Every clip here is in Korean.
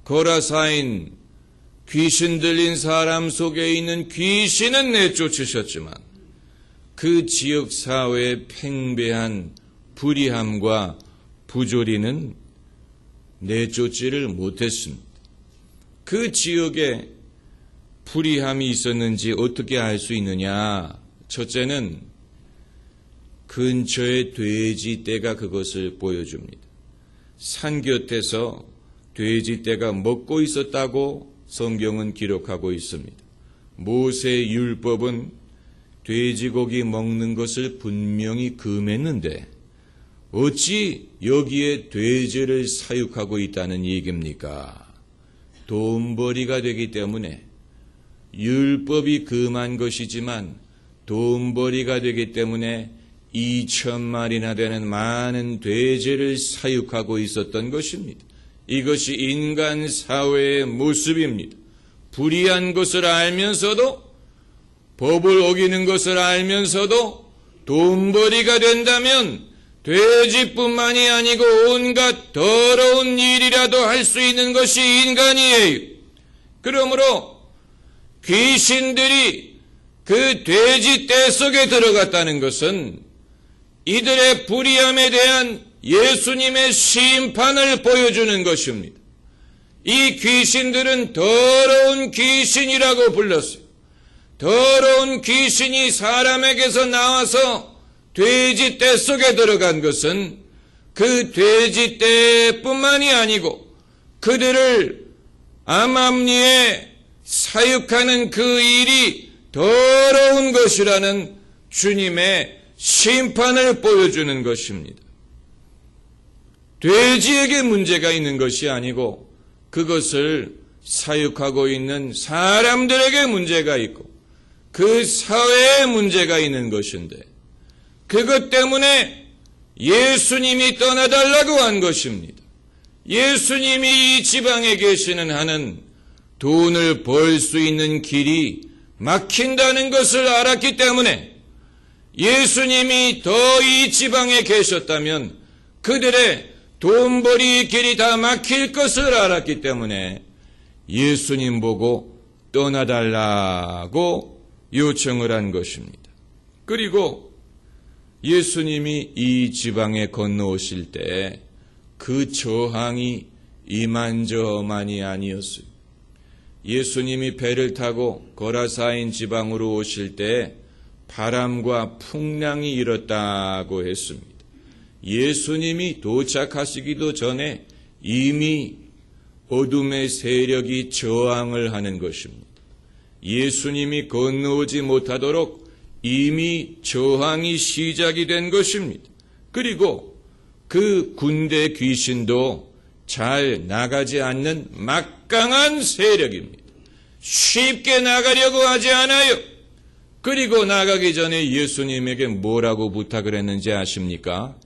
거라사인 귀신 들린 사람 속에 있는 귀신은 내쫓으셨지만 그 지역 사회의 팽배한 불의함과 부조리는 내쫓지를 못했습니다. 그 지역에 불의함이 있었는지 어떻게 알 수 있느냐? 첫째는 근처에 돼지떼가 그것을 보여줍니다. 산 곁에서 돼지떼가 먹고 있었다고 성경은 기록하고 있습니다. 모세의 율법은 돼지고기 먹는 것을 분명히 금했는데 어찌 여기에 돼지를 사육하고 있다는 얘기입니까? 돈벌이가 되기 때문에 율법이 금한 것이지만 돈벌이가 되기 때문에 2,000마리나 되는 많은 돼지를 사육하고 있었던 것입니다. 이것이 인간 사회의 모습입니다. 불의한 것을 알면서도 법을 어기는 것을 알면서도 돈벌이가 된다면 돼지뿐만이 아니고 온갖 더러운 일이라도 할 수 있는 것이 인간이에요. 그러므로 귀신들이 그 돼지떼 속에 들어갔다는 것은 이들의 불의함에 대한 예수님의 심판을 보여주는 것입니다. 이 귀신들은 더러운 귀신이라고 불렀어요. 더러운 귀신이 사람에게서 나와서 돼지떼 속에 들어간 것은 그 돼지떼뿐만이 아니고 그들을 암암리에 사육하는 그 일이 더러운 것이라는 주님의 심판을 보여주는 것입니다. 돼지에게 문제가 있는 것이 아니고 그것을 사육하고 있는 사람들에게 문제가 있고 그 사회에 문제가 있는 것인데 그것 때문에 예수님이 떠나달라고 한 것입니다. 예수님이 이 지방에 계시는 한은 돈을 벌 수 있는 길이 막힌다는 것을 알았기 때문에 예수님이 더 이 지방에 계셨다면 그들의 돈벌이 길이 다 막힐 것을 알았기 때문에 예수님 보고 떠나달라고 요청을 한 것입니다. 그리고 예수님이 이 지방에 건너오실 때 그 저항이 이만저만이 아니었어요. 예수님이 배를 타고 거라사인 지방으로 오실 때 바람과 풍랑이 일었다고 했습니다. 예수님이 도착하시기도 전에 이미 어둠의 세력이 저항을 하는 것입니다. 예수님이 건너오지 못하도록 이미 저항이 시작이 된 것입니다. 그리고 그 군대 귀신도 잘 나가지 않는 막강한 세력입니다. 쉽게 나가려고 하지 않아요. 그리고 나가기 전에 예수님에게 뭐라고 부탁을 했는지 아십니까?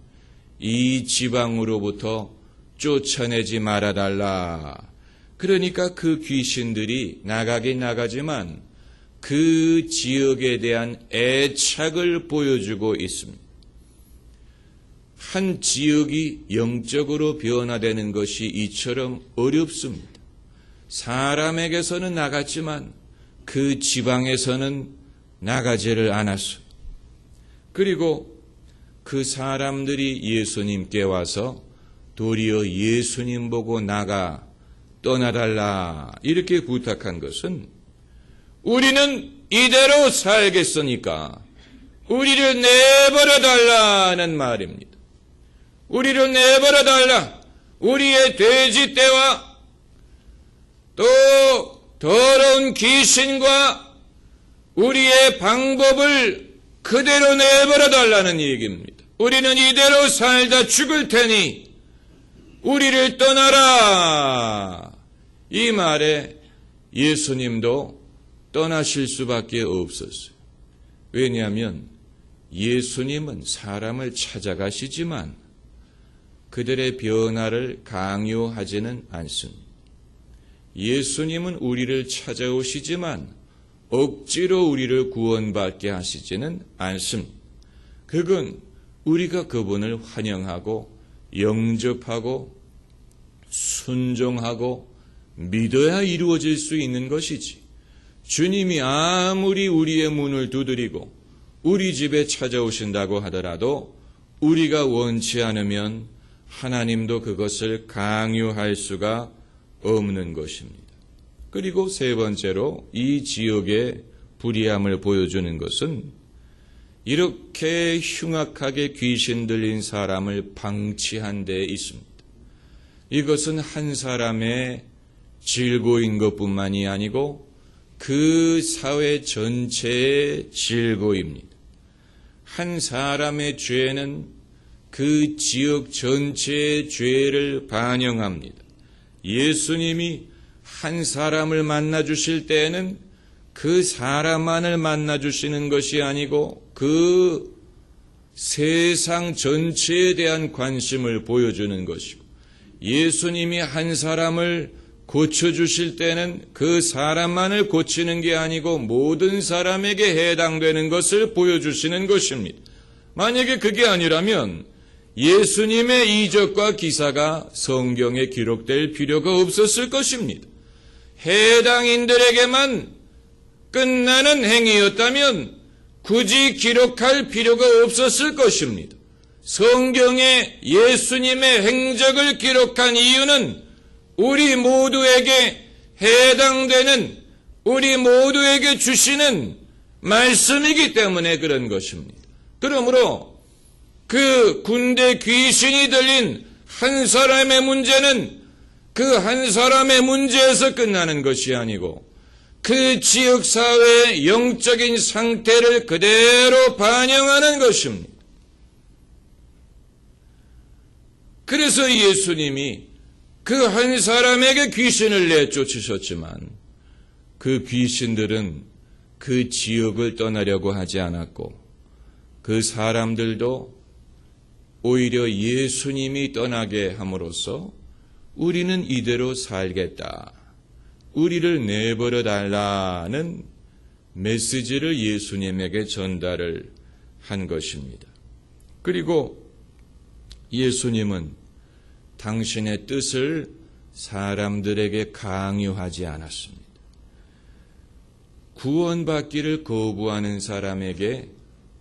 이 지방으로부터 쫓아내지 말아달라. 그러니까 그 귀신들이 나가긴 나가지만 그 지역에 대한 애착을 보여주고 있습니다. 한 지역이 영적으로 변화되는 것이 이처럼 어렵습니다. 사람에게서는 나갔지만 그 지방에서는 나가지를 않았어요. 그리고 그 사람들이 예수님께 와서 도리어 예수님 보고 나가 떠나달라 이렇게 부탁한 것은 우리는 이대로 살겠으니까 우리를 내버려달라는 말입니다. 우리를 내버려달라. 우리의 돼지떼와 또 더러운 귀신과 우리의 방법을 그대로 내버려달라는 얘기입니다. 우리는 이대로 살다 죽을 테니 우리를 떠나라. 이 말에 예수님도 떠나실 수밖에 없었어요. 왜냐하면 예수님은 사람을 찾아가시지만 그들의 변화를 강요하지는 않습니다. 예수님은 우리를 찾아오시지만 억지로 우리를 구원받게 하시지는 않습니다. 그건 우리가 그분을 환영하고 영접하고 순종하고 믿어야 이루어질 수 있는 것이지. 주님이 아무리 우리의 문을 두드리고 우리 집에 찾아오신다고 하더라도 우리가 원치 않으면 하나님도 그것을 강요할 수가 없는 것입니다. 그리고 세 번째로 이 지옥의 불의함을 보여주는 것은 이렇게 흉악하게 귀신 들린 사람을 방치한 데 있습니다. 이것은 한 사람의 질고인 것뿐만이 아니고 그 사회 전체의 질고입니다. 한 사람의 죄는 그 지역 전체의 죄를 반영합니다. 예수님이 한 사람을 만나 주실 때에는 그 사람만을 만나 주시는 것이 아니고 그 세상 전체에 대한 관심을 보여주는 것이고, 예수님이 한 사람을 고쳐주실 때는 그 사람만을 고치는 게 아니고 모든 사람에게 해당되는 것을 보여주시는 것입니다. 만약에 그게 아니라면 예수님의 이적과 기사가 성경에 기록될 필요가 없었을 것입니다. 해당인들에게만 끝나는 행위였다면 굳이 기록할 필요가 없었을 것입니다. 성경에 예수님의 행적을 기록한 이유는 우리 모두에게 해당되는, 우리 모두에게 주시는 말씀이기 때문에 그런 것입니다. 그러므로 그 군대 귀신이 들린 한 사람의 문제는 그 한 사람의 문제에서 끝나는 것이 아니고 그 지역사회의 영적인 상태를 그대로 반영하는 것입니다. 그래서 예수님이 그 한 사람에게 귀신을 내쫓으셨지만 그 귀신들은 그 지역을 떠나려고 하지 않았고 그 사람들도 오히려 예수님이 떠나게 함으로써 우리는 이대로 살겠다, 우리를 내버려 달라는 메시지를 예수님에게 전달을 한 것입니다. 그리고 예수님은 당신의 뜻을 사람들에게 강요하지 않았습니다. 구원받기를 거부하는 사람에게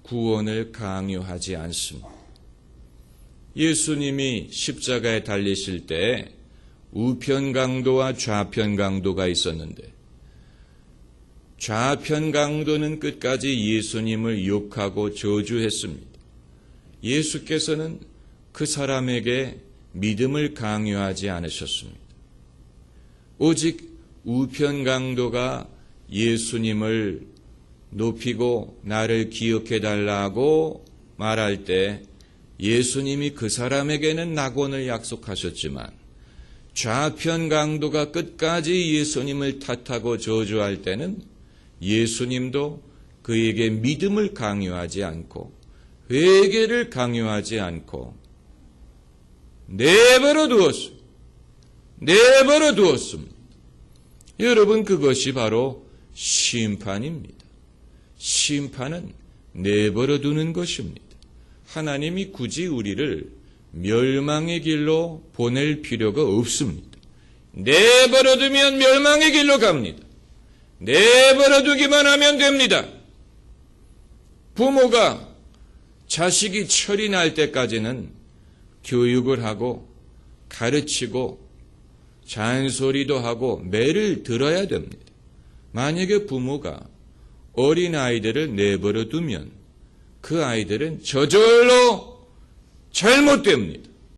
구원을 강요하지 않습니다. 예수님이 십자가에 달리실 때 우편 강도와 좌편 강도가 있었는데 좌편 강도는 끝까지 예수님을 욕하고 저주했습니다. 예수께서는 그 사람에게 믿음을 강요하지 않으셨습니다. 오직 우편 강도가 예수님을 높이고 나를 기억해 달라고 말할 때 예수님이 그 사람에게는 낙원을 약속하셨지만 좌편 강도가 끝까지 예수님을 탓하고 저주할 때는 예수님도 그에게 믿음을 강요하지 않고 회개를 강요하지 않고 내버려 두었습니다. 여러분, 그것이 바로 심판입니다. 심판은 내버려 두는 것입니다. 하나님이 굳이 우리를 멸망의 길로 보낼 필요가 없습니다. 내버려 두면 멸망의 길로 갑니다. 내버려 두기만 하면 됩니다. 부모가 자식이 철이 날 때까지는 교육을 하고 가르치고 잔소리도 하고 매를 들어야 됩니다. 만약에 부모가 어린아이들을 내버려 두면 그 아이들은 저절로 잘못됩니다.